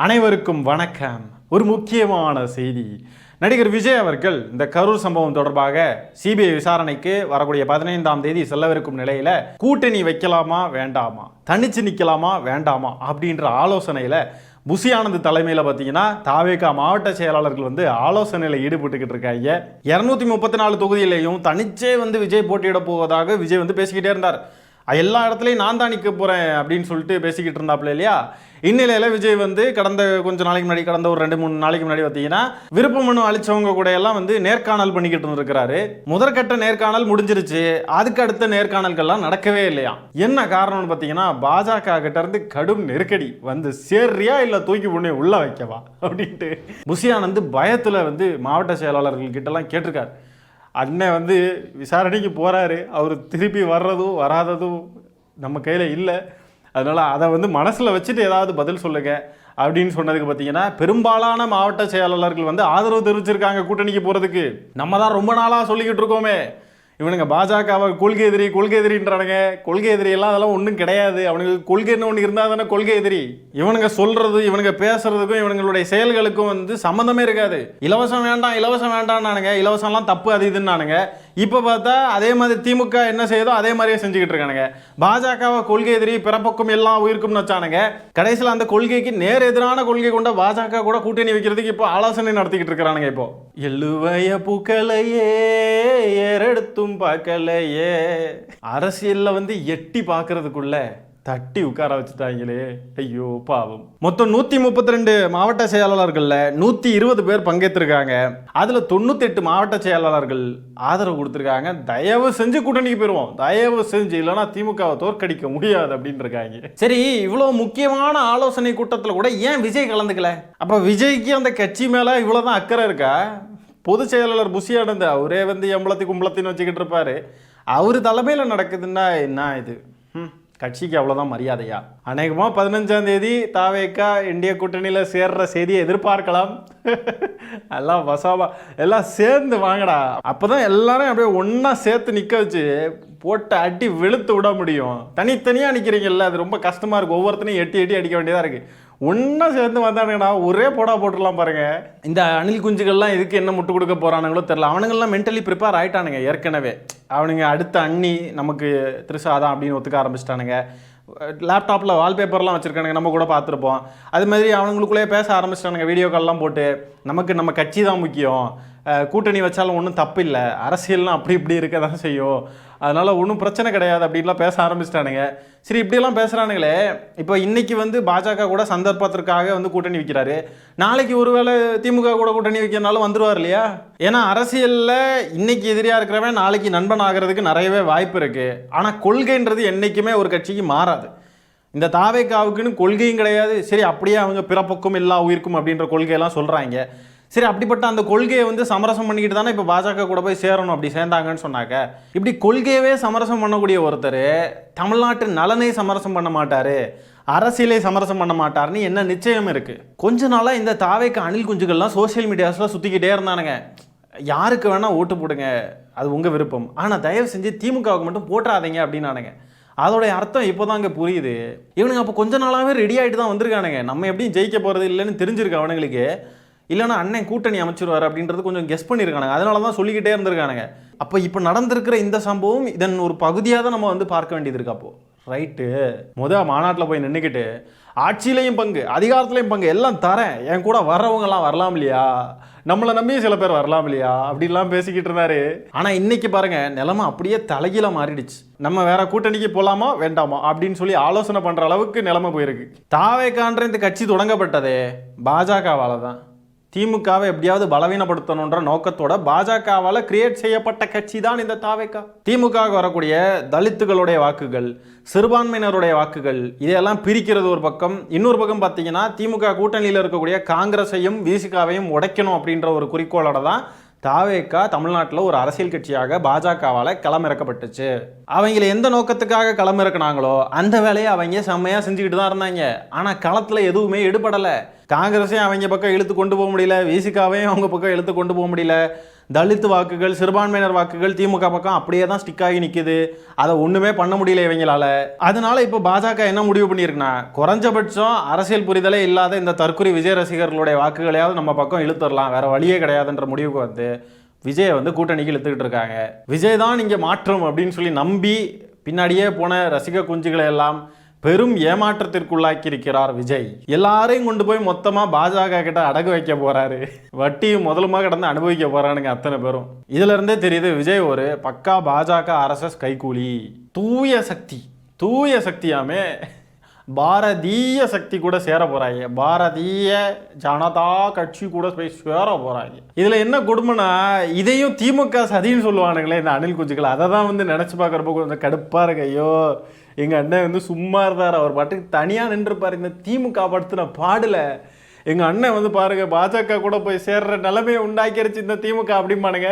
அனைவருக்கும் வணக்கம். ஒரு முக்கியமான செய்தி. நடிகர் விஜய் அவர்கள் இந்த கரூர் சம்பவம் தொடர்பாக சிபிஐ விசாரணைக்கு வரக்கூடிய 15ஆம் தேதி செல்லவிருக்கும் நிலையில கூட்டணி வைக்கலாமா வேண்டாமா, தனிச்சு நிக்கலாமா வேண்டாமா அப்படின்ற ஆலோசனையில புசி ஆனந்த் தலைமையில் பார்த்தீங்கன்னா தாவேகா மாவட்ட செயலாளர்கள் ஆலோசனையில் ஈடுபட்டுக்கிட்டு இருக்காங்க. 234 தொகுதியிலையும் தனிச்சே விஜய் போட்டியிட போவதாக விஜய் பேசிக்கிட்டே இருந்தார். எல்லா இடத்துலையும் நான் தான் நிற்க போகிறேன் அப்படின்னு சொல்லிட்டு பேசிக்கிட்டு இருந்தாப்புல இல்லையா. இந்நிலையில் விஜய் கடந்த கொஞ்ச நாளைக்கு முன்னாடி, கடந்த ஒரு 2-3 நாளைக்கு முன்னாடி பார்த்தீங்கன்னா விருப்ப மனு அளித்தவங்க கூட எல்லாம் நேர்காணல் பண்ணிக்கிட்டு இருந்திருக்கிறாரு. முதற்கட்ட நேர்காணல் முடிஞ்சிருச்சு. அதுக்கு அடுத்த நேர்காணல்கள்லாம் நடக்கவே இல்லையா. என்ன காரணம்னு பார்த்தீங்கன்னா பாஜக கிட்ட இருந்து கடும் நெருக்கடி சேர்றியா இல்லை தூக்கி பொண்ணு உள்ள வைக்கவா அப்படின்ட்டு புசி ஆனந்த் பயத்தில் மாவட்ட செயலாளர்கள் கிட்டலாம் கேட்டிருக்காரு. அண்ணன் விசாரணைக்கு போகிறாரு. அவர் திருப்பி வர்றதும் வராததும் நம்ம கையில் இல்லை. அதனால் அதை மனசில் வச்சுட்டு ஏதாவது பதில் சொல்லுங்க அப்படின்னு சொன்னதுக்கு பார்த்தீங்கன்னா பெரும்பாலான மாவட்ட செயலாளர்கள் ஆதரவு தெரிவிச்சிருக்காங்க கூட்டணிக்கு போகிறதுக்கு. நம்ம தான் ரொம்ப நாளாக சொல்லிக்கிட்டு இருக்கோமே, இவனுங்க பாஜகவை கொள்கை எதிரின்றானுங்க. கொள்கை எதிரியெல்லாம் அதெல்லாம் ஒன்றும் கிடையாது. அவனுக்கு கொள்கைன்னு ஒன்று இருந்தால் தானே கொள்கை எதிரி. இவனுங்க சொல்கிறது, இவனுங்க பேசுறதுக்கும் இவனுங்களுடைய செயல்களுக்கும் சம்மந்தமே இருக்காது. இலவசம் வேண்டாம் இலவசம்லாம் தப்பு அது இதுன்னானுங்க. இப்போ பார்த்தா அதே மாதிரி திமுக என்ன செய்யுதோ அதே மாதிரியே செஞ்சுக்கிட்டு இருக்கானுங்க. பாஜகவை கொள்கை எதிரி, பிறப்பக்கும் எல்லாம் உயிருக்கும்னு வச்சானுங்க. கடைசியில் அந்த கொள்கைக்கு நேர் எதிரான கொள்கை கொண்ட பாஜக கூட கூட்டணி வைக்கிறதுக்கு இப்போ ஆலோசனை நடத்திக்கிட்டு இருக்கிறானுங்க. இப்போ எழுவைய பூக்களையே ஏறெடுத்தும் பார்க்கலையே, அரசியல்ல எட்டி பார்க்கறதுக்குள்ள தட்டி உட்கார வச்சுட்டாங்களே, ஐயோ பாவம். மொத்தம் 132 மாவட்ட செயலாளர்கள்ல 120 பேர் பங்கேற்றிருக்காங்க. அதுல 98 மாவட்ட செயலாளர்கள் ஆதரவு கொடுத்திருக்காங்க. தயவு செஞ்சு கூட்டணிக்கு போயிருவோம், தயவு செஞ்சு, இல்லைன்னா திமுகவை தோற்கடிக்க முடியாது அப்படின்னு இருக்காங்க. சரி, இவ்வளவு முக்கியமான ஆலோசனை கூட்டத்தில் கூட ஏன் விஜய் கலந்துக்கல? அப்ப விஜய்க்கு அந்த கட்சி மேல இவ்வளவுதான் அக்கறை இருக்கா? பொதுச் செயலாளர் புசி ஆனந்த் அவரே கும்பலத்தின்னு வச்சுக்கிட்டு இருப்பாரு. அவரு தலைமையில் நடக்குதுன்னா என்ன இது? கட்சிக்கு அவ்வளோதான் மரியாதையா? அநேகமாக 15ஆம் தேதி தாவேகா இந்திய கூட்டணியில் சேர்ற செய்தியை எதிர்பார்க்கலாம். எல்லாம் வசாபா எல்லாம் சேர்ந்து வாங்கடா, அப்போதான் எல்லாரும் அப்படியே ஒன்றா சேர்த்து நிற்க வச்சு போட்டு அடி வெளுத்து விட முடியும். தனித்தனியாக நிற்கிறீங்கல்ல, அது ரொம்ப கஷ்டமாக இருக்குது. ஒவ்வொருத்தனையும் எட்டி அடிக்க வேண்டியதாக இருக்குது. ஒன்றா சேர்ந்து வந்தானுங்கண்ணா ஒரே போடா போட்டுடலாம் பாருங்க. இந்த அணில் குஞ்சுகள்லாம் இதுக்கு என்ன முட்டு கொடுக்க போகிறானுங்களோ தெரில. அவனுங்கள்லாம் மென்டலி ப்ரிப்பேர் ஆகிட்டானுங்க ஏற்கனவே. அவனுங்க அடுத்த அண்ணி நமக்கு திருசாதான் அப்படின்னு ஒத்துக்க ஆரம்பிச்சிட்டானுங்க. லேப்டாப்பில் வால்பேப்பர்லாம் வச்சுருக்கானுங்க, நம்ம கூட பார்த்துருப்போம். அது மாதிரி அவனுங்களுக்குள்ளேயே பேச ஆரம்பிச்சிட்டானுங்க வீடியோ கால்லாம் போட்டு. நம்ம கட்சி தான் முக்கியம், கூட்டணி வச்சாலும் ஒன்றும் தப்பு இல்லை, அரசியல்லாம் அப்படி இப்படி இருக்க தான் செய்யும், அதனால் ஒன்றும் பிரச்சனை கிடையாது அப்படின்லாம் பேச ஆரம்பிச்சிட்டானுங்க. சரி, இப்படியெல்லாம் பேசுகிறானுங்களே. இப்போ இன்றைக்கி பாஜக கூட சந்தர்ப்பத்திற்காக கூட்டணி வைக்கிறாரு. நாளைக்கு ஒருவேளை திமுக கூட கூட்டணி வைக்கிறனாலும் வந்துடுவார் இல்லையா? ஏன்னா அரசியலில் இன்னைக்கு எதிரியாக இருக்கிறவன் நாளைக்கு நண்பன் ஆகிறதுக்கு நிறையவே வாய்ப்பு இருக்குது. ஆனால் கொள்கைன்றது என்றைக்குமே ஒரு கட்சிக்கு மாறாது. இந்த தாவேகாவுக்குன்னு கொள்கையும் கிடையாது. சரி, அப்படியே அவங்க பிறப்புக்கும் எல்லா உயிருக்கும் அப்படின்ற கொள்கையெல்லாம் சொல்கிறாங்க. சரி, அப்படிப்பட்ட அந்த கொள்கையை சமரசம் பண்ணிக்கிட்டு தானே இப்போ பாஜக கூட போய் சேரணும். அப்படி சேர்ந்தாங்கன்னு சொன்னாக்க, இப்படி கொள்கையவே சமரசம் பண்ணக்கூடிய ஒருத்தர் தமிழ்நாட்டு நலனை சமரசம் பண்ண மாட்டார், அரசியலை சமரசம் பண்ண மாட்டார்னு என்ன நிச்சயம் இருக்குது? கொஞ்ச நாளாக இந்த தாவேக்கு அணில் குஞ்சுகள்லாம் சோசியல் மீடியாஸில் சுற்றிக்கிட்டே இருந்தானுங்க. யாருக்கு வேணால் ஓட்டு போடுங்க, அது உங்கள் விருப்பம், ஆனால் தயவு செஞ்சு திமுகவுக்கு மட்டும் போட்டுறாதீங்க அப்படின்னானுங்க. அதோடைய அர்த்தம் இப்போ தாங்க புரியுது. இவனுங்க அப்போ கொஞ்ச நாளாகவே ரெடி ஆகிட்டு தான் வந்திருக்கானுங்க. நம்ம எப்படியும் ஜெயிக்க போகிறது இல்லைன்னு தெரிஞ்சிருக்கு அவனுங்களுக்கு. இல்லைனா அண்ணன் கூட்டணி அமைச்சிருவார் அப்படின்றது கொஞ்சம் கெஸ் பண்ணியிருக்கானுங்க. அதனால தான் சொல்லிக்கிட்டே இருந்திருக்கானுங்க. அப்போ இப்போ நடந்திருக்கிற இந்த சம்பவம் இதன் ஒரு பகுதியாக தான் நம்ம பார்க்க வேண்டியது இருக்கு. அப்போது ரைட்டு, மாநாட்டில் போய் நின்றுக்கிட்டு ஆட்சியிலையும் பங்கு, அதிகாரத்துலையும் பங்கு எல்லாம் தரேன், என் கூட வர்றவங்கலாம் வரலாம் இல்லையா, நம்மளை நம்பி சில பேர் வரலாம் இல்லையா அப்படின்லாம் பேசிக்கிட்டு இருந்தாரு. ஆனால் இன்னைக்கு பாருங்க, நிலைமை அப்படியே தலைகீழ மாறிடுச்சு. நம்ம வேற கூட்டணிக்கு போகலாமா வேண்டாமா அப்படின்னு சொல்லி ஆலோசனை பண்ணுற அளவுக்கு நிலைமை போயிருக்கு. தாவேகான்ற இந்த கட்சி தொடங்கப்பட்டதே பாஜகவால் தான். திமுகவை எப்படியாவது பலவீனப்படுத்தணுன்ற நோக்கத்தோட பாஜகவால் கிரியேட் செய்யப்பட்ட கட்சி தான் இந்த தாவேகா. திமுக வரக்கூடிய தலித்துகளுடைய வாக்குகள், சிறுபான்மையினருடைய வாக்குகள், இதையெல்லாம் பிரிக்கிறது ஒரு பக்கம். இன்னொரு பக்கம் பார்த்தீங்கன்னா திமுக கூட்டணியில் இருக்கக்கூடிய காங்கிரஸையும் விசிகாவையும் உடைக்கணும் அப்படின்ற ஒரு குறிக்கோளோட தான் தாவேகா தமிழ்நாட்டில் ஒரு அரசியல் கட்சியாக பாஜகவால் களமிறக்கப்பட்டுச்சு. அவங்கள எந்த நோக்கத்துக்காக களமிறக்குனாங்களோ அந்த வேலையை அவங்க செம்மையாக செஞ்சுக்கிட்டு தான் இருந்தாங்க. ஆனால் களத்தில் எதுவுமே எடுபடலை. காங்கிரஸையும் அவங்க பக்கம் இழுத்து கொண்டு போக முடியல, விசிகாவையும் அவங்க பக்கம் இழுத்து கொண்டு போக முடியல. தலித் வாக்குகள், சிறுபான்மையினர் வாக்குகள் திமுக பக்கம் அப்படியே தான் ஸ்டிக் ஆகி நிற்குது. அதை ஒன்றுமே பண்ண முடியல இவங்களால. அதனால இப்போ பாஜக என்ன முடிவு பண்ணியிருக்குன்னா, குறைஞ்சபட்சம் அரசியல் புரிதலே இல்லாத இந்த தற்கொலை விஜய் ரசிகர்களுடைய வாக்குகளையாவது நம்ம பக்கம் இழுத்துடலாம், வேற வழியே கிடையாதுன்ற முடிவுக்கு வந்து விஜயை வந்து கூட்டணிக்கு இழுத்துக்கிட்டு இருக்காங்க. விஜய் தான் இங்கே மாற்றம் அப்படின்னு சொல்லி நம்பி பின்னாடியே போன ரசிக குஞ்சுகளை எல்லாம் பெரும் ஏமாற்றத்திற்குள்ளாக்கி இருக்கிறார் விஜய். எல்லாரையும் கொண்டு போய் மொத்தமா பாஜக கிட்ட அடகு வைக்க போறாரு. வட்டியும் முதலுமா கிடந்து அனுபவிக்க போறானுங்க அத்தனை பேரும். இதுல இருந்தே தெரியுது விஜய் ஒரு பக்கா பாஜக RSS கைகூலி. தூய சக்தியாமே பாரதிய சக்தி கூட சேர போறாங்க, பாரதிய ஜனதா கட்சி கூட போய் சேர போறாங்க. இதுல என்ன கொடுமைனா, இதையும் திமுக சதின்னு சொல்லுவானுங்களே இந்த அணில் குஞ்சுகள். அதை தான் வந்து நினைச்சு பார்க்குறப்போ கொஞ்சம் கடுப்பா இருக்கு. ஐயோ, எங்க அண்ணன் வந்து சும்மா இருந்தார், அவர் பாட்டுக்கு தனியா நின்றுப்பாரு. இந்த திமுக படுத்தின பாடுல எங்க அண்ணன் வந்து பாருங்க பாஜக கூட போய் சேர்ற நிலைமையை உண்டாக்கிருச்சு இந்த திமுக அப்படிம்பானுங்க.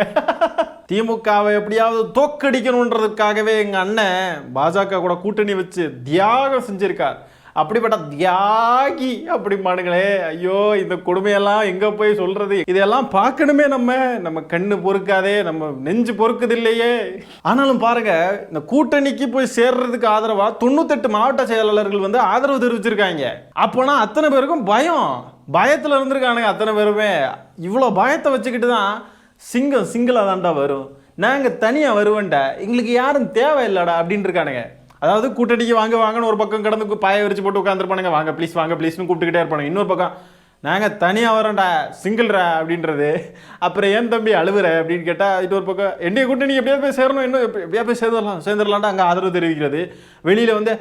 திமுகவை எப்படியாவது தோக்கடிக்கணுன்றதுக்காகவே எங்க அண்ணன் பாஜக கூட கூட்டணி வச்சு தியாகம் செஞ்சிருக்கார். அப்படிப்பட்ட தியாகி அப்படிமானுங்களே. ஐயோ, இந்த கொடுமையெல்லாம் எங்க போய் சொல்றது? இதெல்லாம் பார்க்கணுமே, நம்ம கண்ணு பொறுக்காதே, நம்ம நெஞ்சு பொறுக்குது இல்லையே. ஆனாலும் பாருங்க, இந்த கூட்டணிக்கு போய் சேர்றதுக்கு ஆதரவா 98 மாவட்ட செயலாளர்கள் வந்து ஆதரவு தெரிவிச்சிருக்காங்க. அப்போனா அத்தனை பேருக்கும் பயத்துல இருந்திருக்கானுங்க அத்தனை பேருமே. இவ்வளோ பயத்தை வச்சுக்கிட்டு தான் சிங்கிளா தாண்டா வரும், நாங்க தனியா வருவேன்டா, எங்களுக்கு யாரும் தேவையில்லடா அப்படின்னு இருக்கானுங்க. அதாவது கூட்டணிக்கு வாங்கன்னு ஒரு பக்கம் கடந்து பாய விரிச்சு போட்டு உட்காந்துருப்பானுங்க, வாங்க ப்ளீஸ்னு கூப்பிட்டுக்கிட்டே இருப்பானுங்க. இன்னொரு பக்கம் நாங்கள் தனியாக வரோம்டா, சிங்கிள்ரா அப்படின்றது. அப்புறம் ஏன் தம்பி அழுவுற அப்படின்னு கேட்டால், இது ஒரு பக்கம் என்டிஏ கூட்டணி எப்படியா போய் சேரணும், இன்னும் எப்படியா போய் சேர்ந்துடலான்ட்டு அங்கே ஆதரவு தெரிவிக்கிறது. வெளியில் வந்து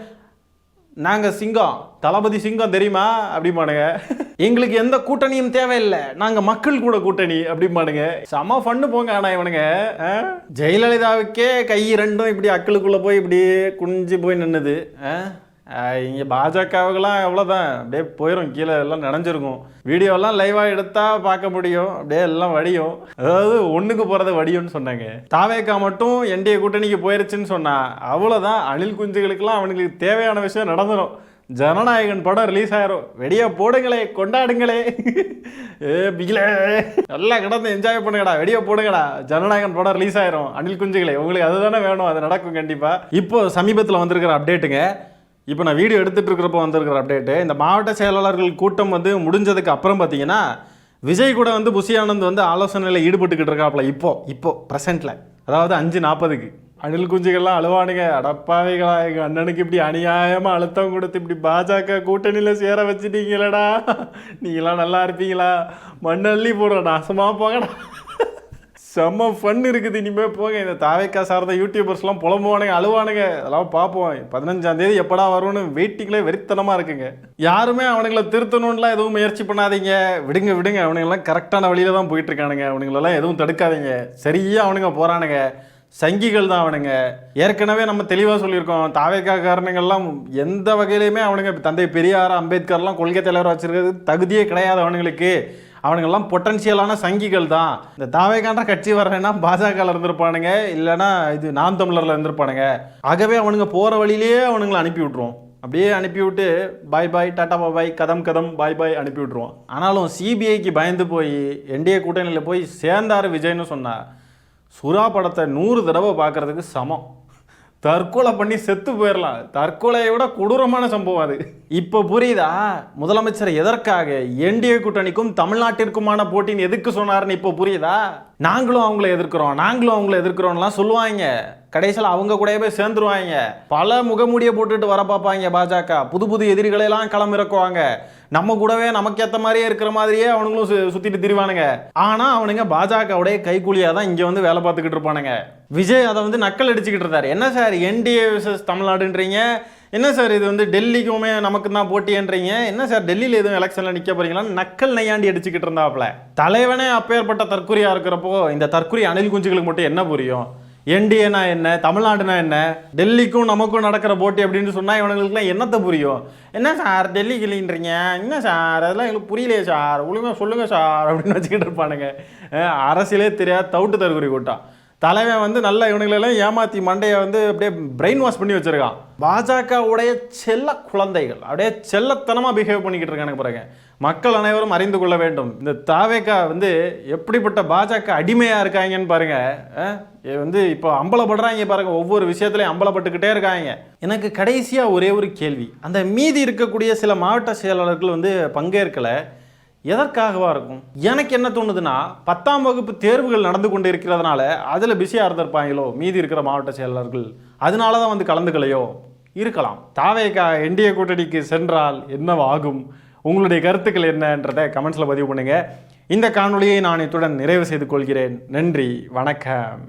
நாங்கள் சிங்கம், தளபதி சிங்கம் தெரியுமா அப்படிமானுங்க. எங்களுக்கு எந்த கூட்டணியும் தேவையில்லை, நாங்கள் மக்கள் கூட கூட்டணி அப்படிமானுங்க. செம ஃபன்னு போங்க. ஆனால் இவனுங்க ஜெயலலிதாவுக்கே கை ரெண்டும் இப்படி அக்களுக்குள்ளே போய் இப்படி குனிஞ்சு போய் நின்னுது. இங்கே பாஜகவுக்கெல்லாம் எவ்வளோதான் அப்படியே போயிடும், கீழே எல்லாம் நனைஞ்சிருக்கும். வீடியோலாம் லைவாக எடுத்தால் பார்க்க முடியும், அப்படியே எல்லாம் வடியும். அதாவது ஒன்றுக்கு போகிறது வடியும்னு சொன்னாங்க. தாவேக்கா மட்டும் என்டிஏ கூட்டணிக்கு போயிருச்சுன்னு சொன்னா அவ்வளோதான், அணில் குஞ்சுகளுக்கெல்லாம் அவனுங்களுக்கு தேவையான விஷயம் நடந்துடும். ஜனநாயகன் படம் ரிலீஸ் ஆயிரும், வெடியா போடுங்களே, கொண்டாடுங்களே, பிகிலே நல்லா கிடந்து என்ஜாய் பண்ணுங்கடா, வெடியா போடுங்கடா, ஜனநாயகன் படம் ரிலீஸ் ஆயிரும். அணில் குஞ்சுகளே, உங்களுக்கு அதுதானே வேணும், அது நடக்கும் கண்டிப்பாக. இப்போ சமீபத்தில் வந்திருக்கிற அப்டேட்டுங்க, இப்போ நான் வீடியோ எடுத்துகிட்டு இருக்கிறப்போ வந்திருக்கிற அப்டேட்டு, இந்த மாவட்ட செயலாளர்கள் கூட்டம் வந்து முடிஞ்சதுக்கு அப்புறம் பார்த்தீங்கன்னா விஜய் கூட வந்து புஷி ஆனந்த் வந்து ஆலோசனையில் ஈடுபட்டுக்கிட்டு இருக்காப்புல. இப்போ ப்ரெசென்ட்டில், அதாவது 5:40க்கு. அணில் குஞ்சுகள்லாம் அழுவானுங்க, அடப்பாவைகளா, எங்கள் அண்ணனுக்கு இப்படி அநியாயமாக அழுத்தம் கொடுத்து இப்படி பாஜக கூட்டணியில் சேர வச்சுட்டீங்களடா, நீங்களாம் நல்லா இருப்பீங்களா, மண்ணள்ளி போடுறோம், நாசமாக போங்கடா. செம்ம ஃபன் இருக்குது இனிமேல் போங்க. இந்த தாவேக்கா சார்ந்த யூடியூபர்ஸ்லாம் புலம்புவானுங்க, அழுவானுங்க. அதெல்லாம் பார்ப்போம். 15ஆம் தேதி எப்படா வரும்னு வெயிட்டிங்லே வெறித்தனமாக இருக்குங்க. யாருமே அவனுங்களை திருத்தணும்லாம் எதுவும் முயற்சி பண்ணாதீங்க, விடுங்க. அவனுங்கெல்லாம் கரெக்டான வழியில தான் போயிட்டு இருக்கானுங்க. அவனுங்களெல்லாம் எதுவும் தடுக்காதீங்க, சரியாக அவனுங்க போகிறானுங்க, சங்கிகள் தான் அவனுங்க. ஏற்கனவே நம்ம தெளிவாக சொல்லியிருக்கோம், தாவேக்கா காரணங்கள்லாம் எந்த வகையிலையுமே அவனுங்க தந்தை பெரியார் அம்பேத்கர்லாம் கொள்கை தலைவர் வச்சிருக்கிறது தகுதியே கிடையாது அவனுங்களுக்கு. அவனுங்கெல்லாம் பொட்டன்ஷியலான சங்கிகள் தான். இந்த தாவேக்கான கட்சி வர்றேன்னா பாஜகவில் இருந்திருப்பானுங்க, இல்லைன்னா இது நாம் தமிழரில் இருந்திருப்பானுங்க. ஆகவே அவனுங்க போகிற வழியிலேயே அவனுங்களை அனுப்பி விட்ருவோம். அப்படியே அனுப்பி விட்டு பாய் டாட்டா பாய், கதம் பாய் அனுப்பி விட்ருவோம். ஆனாலும் சிபிஐக்கு பயந்து போய் என்டிஏ கூட்டணியில் போய் சேர்ந்தார் விஜய்னு சொன்னா சுறா படத்தை 100 தடவை பார்க்கறதுக்கு சமம். தற்கொலை பண்ணி செத்து போயிடலாம். தற்கொலையை விட கொடூரமான சம்பவம் அது. இப்போ புரியுதா முதலமைச்சர் எதற்காக என்டிஏ கூட்டணிக்கும் தமிழ்நாட்டிற்குமான போட்டின்னு எதுக்கு சொன்னார்னு? இப்போ புரியுதா? நாங்களும் அவங்கள எதிர்க்கிறோம்லாம் சொல்லுவாங்க, கடைசியில் அவங்க கூட போய் சேர்ந்துருவாங்க. பல முகமூடியை போட்டுட்டு வர பார்ப்பாங்க பாஜக, புது எதிரிகளெல்லாம் களமிறக்குவாங்க. நம்ம கூடவே நமக்கு ஏற்ற மாதிரியே இருக்கிற மாதிரியே அவனுங்களும் சுத்திட்டு திரிவானுங்க. ஆனா அவனுங்க பாஜகவுடைய கைக்கூலியா தான் இங்க வந்து வேலை பார்த்துக்கிட்டு இருப்பானுங்க. விஜய் அதை வந்து நக்கல் அடிச்சுக்கிட்டு இருந்தாரு. என்ன சார் என்டிஏ விசஸ் தமிழ்நாடுன்றீங்க, என்ன சார் இது வந்து டெல்லிக்குமே நமக்கு தான் போட்டின்றீங்க, என்ன சார் டெல்லியில் எதுவும் எலெக்ஷன்ல நிற்க போறீங்களான்னு நக்கல் நையாண்டி அடிச்சுக்கிட்டு இருந்தாப்புல. தலைவனே அப்பேற்பட்ட தற்கொலையா இருக்கிறப்போ இந்த தற்கொலை அணில் குஞ்சுகளுக்கு மட்டும் என்ன புரியும்? என்டிஏனா என்ன, தமிழ்நாடுனா என்ன, டெல்லிக்கும் நமக்கும் நடக்கிற போட்டி அப்படின்னு சொன்னால் இவனுங்களுக்குலாம் என்னத்தை புரியும்? என்ன சார் டெல்லி கிளின்றீங்க, என்ன சார் அதெல்லாம் எங்களுக்கு புரியலையே சார், ஒழுங்காக சொல்லுங்கள் சார் அப்படின்னு வச்சுக்கிட்டு இருப்பானுங்க. அரசியலே தெரியாது தவிட்டு தற்கொலை கூட்டம். தலைவன் வந்து நல்ல இவனுங்களெல்லாம் ஏமாற்றி மண்டையை வந்து அப்படியே பிரெயின் வாஷ் பண்ணி வச்சுருக்கான். பாஜகவுடைய செல்ல குழந்தைகள் அப்படியே செல்லத்தனமாக பிஹேவ் பண்ணிக்கிட்டு இருக்கானுங்க பாருங்க. மக்கள் அனைவரும் அறிந்து கொள்ள வேண்டும். இந்த தாவேகா வந்து எப்படிப்பட்ட பாஜக அடிமையாக இருக்காங்கன்னு பாருங்க. இப்போ அம்பலப்படுறாங்க பாருங்க, ஒவ்வொரு விஷயத்துலையும் அம்பலப்பட்டுக்கிட்டே இருக்காங்க. எனக்கு கடைசியாக ஒரே ஒரு கேள்வி, அந்த மீதி இருக்கக்கூடிய சில மாவட்ட செயலாளர்கள் வந்து பங்கேற்கலை, எதற்காகவா இருக்கும்? எனக்கு என்ன தோணுதுன்னா, 10ஆம் வகுப்பு தேர்வுகள் நடந்து கொண்டு இருக்கிறதுனால அதில் பிஸியாக இருந்திருப்பாங்களோ மீதி இருக்கிற மாவட்ட செயலாளர்கள், அதனால தான் வந்து கலந்துக்கலையோ இருக்கலாம். தாவேகா என்டிஏ கூட்டணிக்கு சென்றால் என்னவாகும்? உங்களுடைய கருத்துக்கள் என்னன்றதை கமெண்ட்ஸில் பதிவு பண்ணுங்கள். இந்த காணொலியை நான் இத்துடன் நிறைவு செய்து கொள்கிறேன். நன்றி, வணக்கம்.